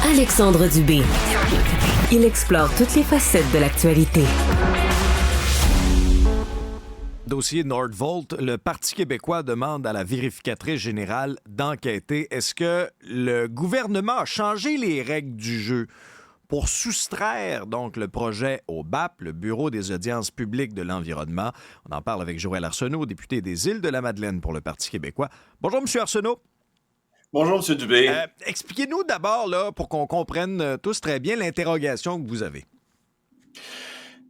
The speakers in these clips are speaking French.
Alexandre Dubé. Il explore toutes les facettes de l'actualité. Dossier Nordvolt, le Parti québécois demande à la vérificatrice générale d'enquêter. Est-ce que le gouvernement a changé les règles du jeu pour soustraire donc le projet au BAP, le Bureau des audiences publiques de l'environnement? On en parle avec Joël Arsenault, député des Îles-de-la-Madeleine pour le Parti québécois. Bonjour, M. Arsenault. Bonjour, M. Dubé. Expliquez-nous d'abord, là, pour qu'on comprenne tous très bien l'interrogation que vous avez.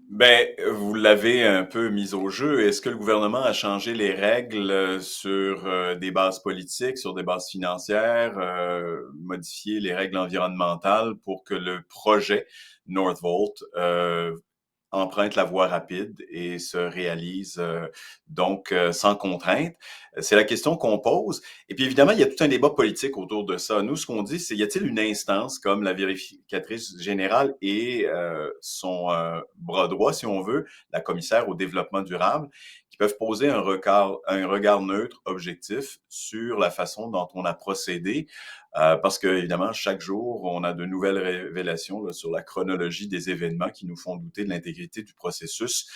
Ben, vous l'avez un peu mis au jeu. Est-ce que le gouvernement a changé les règles sur des bases politiques, sur des bases financières, modifié les règles environnementales pour que le projet Northvolt emprunte la voie rapide et se réalise sans contrainte? C'est la question qu'on pose. Et puis évidemment, il y a tout un débat politique autour de ça. Nous, ce qu'on dit, c'est y a-t-il une instance comme la vérificatrice générale et son bras droit, si on veut, la commissaire au développement durable, qui peuvent poser un regard neutre, objectif sur la façon dont on a procédé? Parce que, évidemment, chaque jour, on a de nouvelles révélations là, sur la chronologie des événements qui nous font douter de l'intégrité du processus,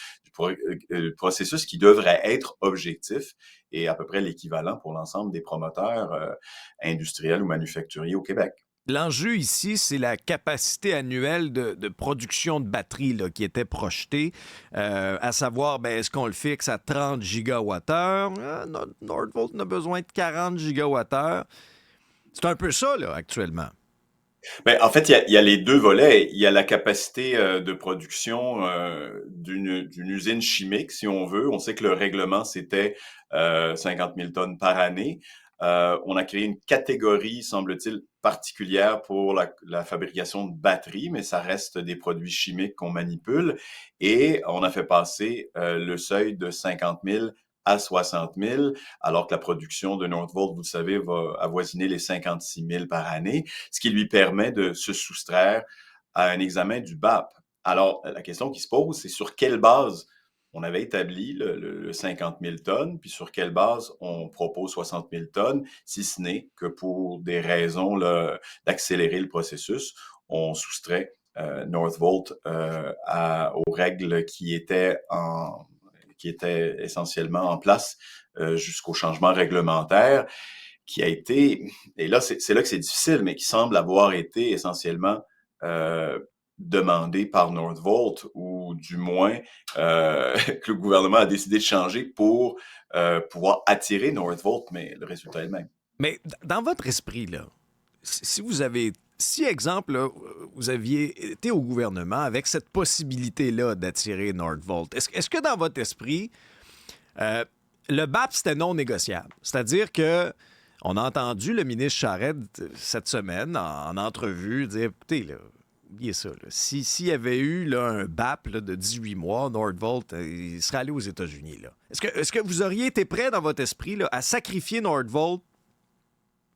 processus qui devrait être objectif et à peu près l'équivalent pour l'ensemble des promoteurs industriels ou manufacturiers au Québec. L'enjeu ici, c'est la capacité annuelle de production de batteries là, qui était projetée, à savoir, est-ce qu'on le fixe à 30 gigawattheures? Nordvolt a besoin de 40 gigawattheures. C'est un peu ça, là, actuellement. En fait, il y a les deux volets. Il y a la capacité de production d'une usine chimique, si on veut. On sait que le règlement, c'était 50 000 tonnes par année. On a créé une catégorie, semble-t-il, particulière pour la fabrication de batteries, mais ça reste des produits chimiques qu'on manipule. Et on a fait passer le seuil de 50 000 à 60 000, alors que la production de Northvolt, vous le savez, va avoisiner les 56 000 par année, ce qui lui permet de se soustraire à un examen du BAP. Alors, la question qui se pose, c'est sur quelle base on avait établi le 50 000 tonnes, puis sur quelle base on propose 60 000 tonnes, si ce n'est que pour des raisons là, d'accélérer le processus, on soustrait Northvolt aux règles qui étaient essentiellement en place jusqu'au changement réglementaire, qui a été, et là, c'est là que c'est difficile, mais qui semble avoir été essentiellement demandé par Northvolt, ou du moins que le gouvernement a décidé de changer pour pouvoir attirer Northvolt, mais le résultat est le même. Mais dans votre esprit, là, si, exemple, là, vous aviez été au gouvernement avec cette possibilité-là d'attirer Nordvolt, est-ce que dans votre esprit, le BAP, c'était non négociable? C'est-à-dire que on a entendu le ministre Charest cette semaine en entrevue dire, écoutez, là, oubliez ça. Là. S'il y avait eu là, un BAP là, de 18 mois, Nordvolt, il serait allé aux États-Unis. Là. Est-ce que vous auriez été prêt dans votre esprit là, à sacrifier Nordvolt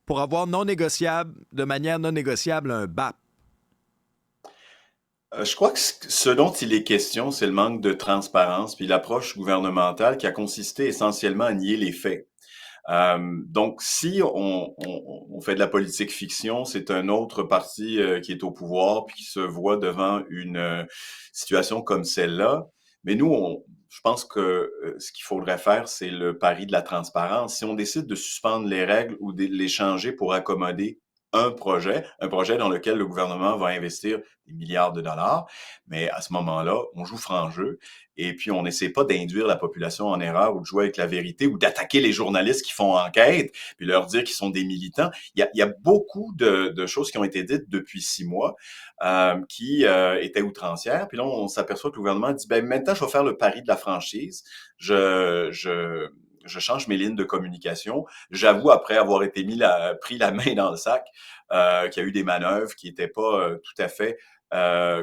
pour avoir de manière non négociable un BAP? Je crois que ce dont il est question, c'est le manque de transparence puis l'approche gouvernementale qui a consisté essentiellement à nier les faits. Donc, si on fait de la politique fiction, c'est un autre parti qui est au pouvoir puis qui se voit devant une situation comme celle-là. Mais nous, je pense que ce qu'il faudrait faire, c'est le pari de la transparence. Si on décide de suspendre les règles ou de les changer pour accommoder un projet dans lequel le gouvernement va investir des milliards de dollars, mais à ce moment-là, on joue franc jeu et puis on n'essaie pas d'induire la population en erreur ou de jouer avec la vérité ou d'attaquer les journalistes qui font enquête puis leur dire qu'ils sont des militants. Il y a beaucoup de choses qui ont été dites depuis 6 mois qui étaient outrancières. Puis là, on s'aperçoit que le gouvernement dit, maintenant, je vais faire le pari de la franchise. Je change mes lignes de communication. J'avoue, après avoir été pris la main dans le sac, qu'il y a eu des manœuvres qui n'étaient pas tout à fait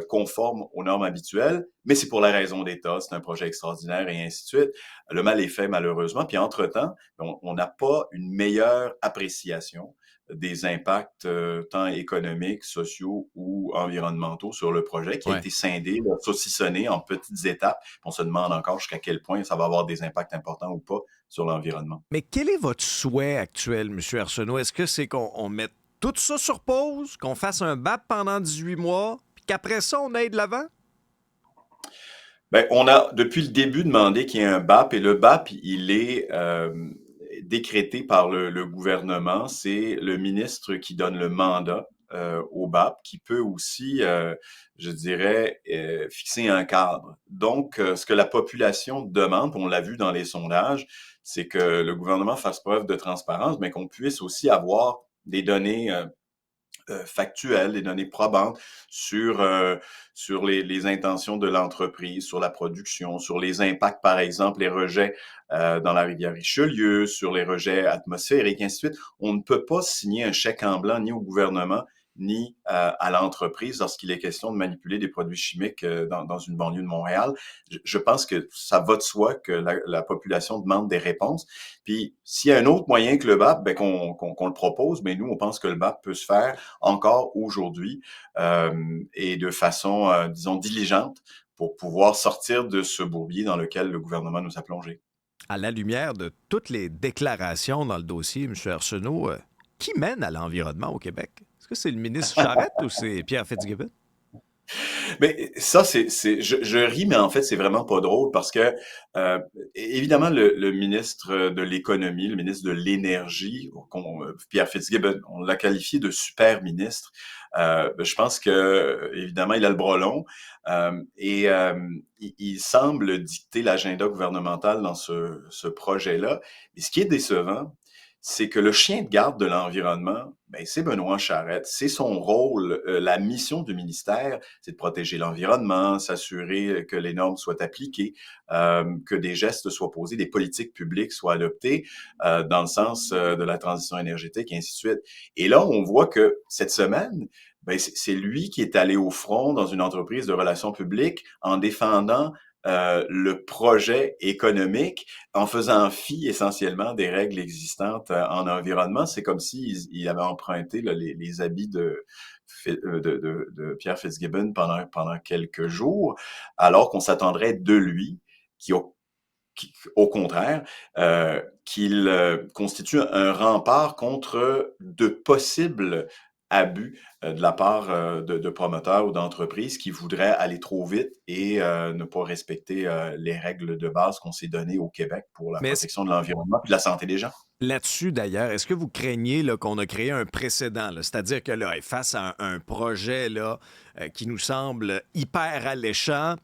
conformes aux normes habituelles, mais c'est pour la raison d'État, c'est un projet extraordinaire et ainsi de suite. Le mal est fait, malheureusement. Puis entre-temps, on n'a pas une meilleure appréciation des impacts tant économiques, sociaux ou environnementaux sur le projet qui a été scindé, saucissonné en petites étapes. On se demande encore jusqu'à quel point ça va avoir des impacts importants ou pas sur l'environnement. Mais quel est votre souhait actuel, M. Arsenault? Est-ce que c'est qu'on mette tout ça sur pause, qu'on fasse un BAP pendant 18 mois, puis qu'après ça, on aille de l'avant? Ben, on a depuis le début demandé qu'il y ait un BAP et le BAP, il est décrété par le gouvernement. C'est le ministre qui donne le mandat au BAP, qui peut aussi, je dirais, fixer un cadre. Donc, ce que la population demande, puis on l'a vu dans les sondages, c'est que le gouvernement fasse preuve de transparence, mais qu'on puisse aussi avoir des données factuelles, des données probantes sur les intentions de l'entreprise, sur la production, sur les impacts, par exemple, les rejets dans la rivière Richelieu, sur les rejets atmosphériques, et ainsi de suite. On ne peut pas signer un chèque en blanc ni au gouvernement ni à l'entreprise lorsqu'il est question de manipuler des produits chimiques dans une banlieue de Montréal. Je pense que ça va de soi que la population demande des réponses. Puis, s'il y a un autre moyen que le BAP, ben, qu'on le propose, mais nous, on pense que le BAP peut se faire encore aujourd'hui et de façon, disons, diligente pour pouvoir sortir de ce bourbier dans lequel le gouvernement nous a plongés. À la lumière de toutes les déclarations dans le dossier, M. Arsenault, qui mène à l'environnement au Québec? Est-ce que c'est le ministre Charette ou c'est Pierre Fitzgibbon? Mais ça, je ris, mais en fait, c'est vraiment pas drôle parce que, évidemment, le ministre de l'Économie, le ministre de l'Énergie, Pierre Fitzgibbon, on l'a qualifié de super ministre. Je pense que, évidemment, il a le bras long il semble dicter l'agenda gouvernemental dans ce projet-là. Et ce qui est décevant, c'est que le chien de garde de l'environnement, ben, c'est Benoît Charette. C'est son rôle, la mission du ministère, c'est de protéger l'environnement, s'assurer que les normes soient appliquées, que des gestes soient posés, des politiques publiques soient adoptées dans le sens de la transition énergétique, et ainsi de suite. Et là, on voit que cette semaine, ben, c'est lui qui est allé au front dans une entreprise de relations publiques en défendant le projet économique en faisant fi essentiellement des règles existantes en environnement. C'est comme s'il avait emprunté là, les habits de Pierre Fitzgibbon pendant quelques jours, alors qu'on s'attendrait de lui qui, au contraire, qu'il constitue un rempart contre de possibles abus de la part de promoteurs ou d'entreprises qui voudraient aller trop vite et ne pas respecter les règles de base qu'on s'est données au Québec pour la Mais protection de l'environnement et de la santé des gens. là-dessus, d'ailleurs, est-ce que vous craignez là, qu'on a créé un précédent? C'est-à-dire que là, face à un projet là, qui nous semble hyper alléchant,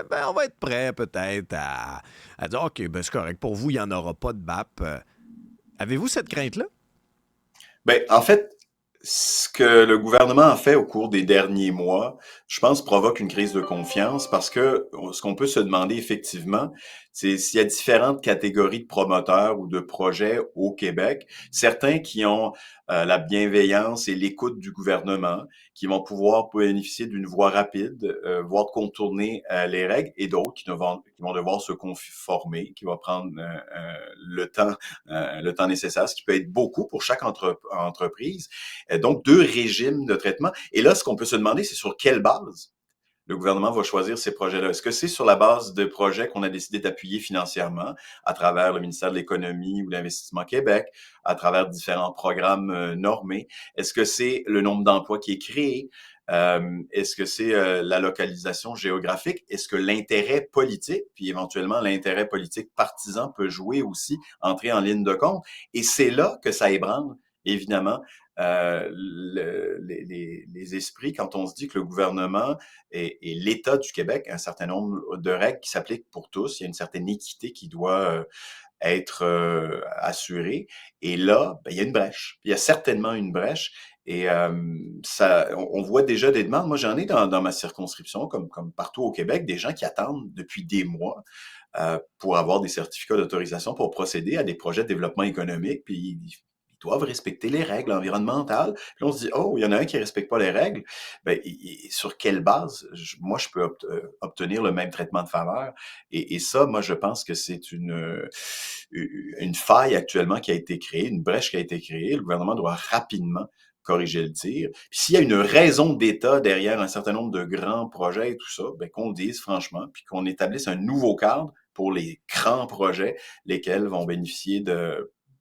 ben, on va être prêt peut-être à dire OK, ben, c'est correct, pour vous, il n'y en aura pas de BAP. Avez-vous cette crainte-là? Ben, en fait, ce que le gouvernement a fait au cours des derniers mois, je pense, provoque une crise de confiance parce que ce qu'on peut se demander effectivement, c'est s'il y a différentes catégories de promoteurs ou de projets au Québec, certains qui ont la bienveillance et l'écoute du gouvernement, qui vont pouvoir bénéficier d'une voie rapide, voire contourner les règles, et d'autres qui vont devoir se conformer, qui vont prendre le temps nécessaire, ce qui peut être beaucoup pour chaque entreprise. Donc, deux régimes de traitement. Et là, ce qu'on peut se demander, c'est sur quelle base le gouvernement va choisir ces projets-là. Est-ce que c'est sur la base de projets qu'on a décidé d'appuyer financièrement à travers le ministère de l'Économie ou l'Investissement Québec, à travers différents programmes normés? Est-ce que c'est le nombre d'emplois qui est créé? Est-ce que c'est la localisation géographique? Est-ce que l'intérêt politique, puis éventuellement l'intérêt politique partisan peut jouer aussi, entrer en ligne de compte? Et c'est là que ça ébranle, évidemment, les esprits quand on se dit que le gouvernement et l'État du Québec a un certain nombre de règles qui s'appliquent pour tous. Il y a une certaine équité qui doit être assurée. Et là, ben, il y a une brèche. Il y a certainement une brèche. Et on voit déjà des demandes. Moi, j'en ai dans ma circonscription, comme partout au Québec, des gens qui attendent depuis des mois pour avoir des certificats d'autorisation pour procéder à des projets de développement économique. Puis ils doivent respecter les règles environnementales. Puis là, on se dit, oh, il y en a un qui ne respecte pas les règles. Ben, sur quelle base, moi, je peux obtenir le même traitement de faveur? Et ça, moi, je pense que c'est une faille actuellement qui a été créée, une brèche qui a été créée. Le gouvernement doit rapidement corriger le tir. Puis s'il y a une raison d'État derrière un certain nombre de grands projets et tout ça, ben, qu'on le dise franchement, puis qu'on établisse un nouveau cadre pour les grands projets, lesquels vont bénéficier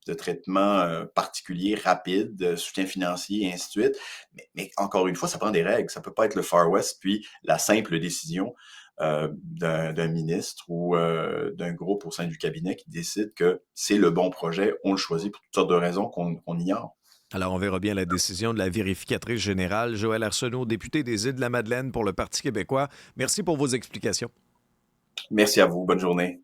de traitement particulier, rapide, de soutien financier, et ainsi de suite. Mais encore une fois, ça prend des règles. Ça peut pas être le Far West, puis la simple décision d'un ministre ou d'un groupe au sein du cabinet qui décide que c'est le bon projet, on le choisit pour toutes sortes de raisons qu'on ignore. Alors, on verra bien la décision de la vérificatrice générale, Joëlle Arsenault, députée des Îles-de-la-Madeleine pour le Parti québécois. Merci pour vos explications. Merci à vous. Bonne journée.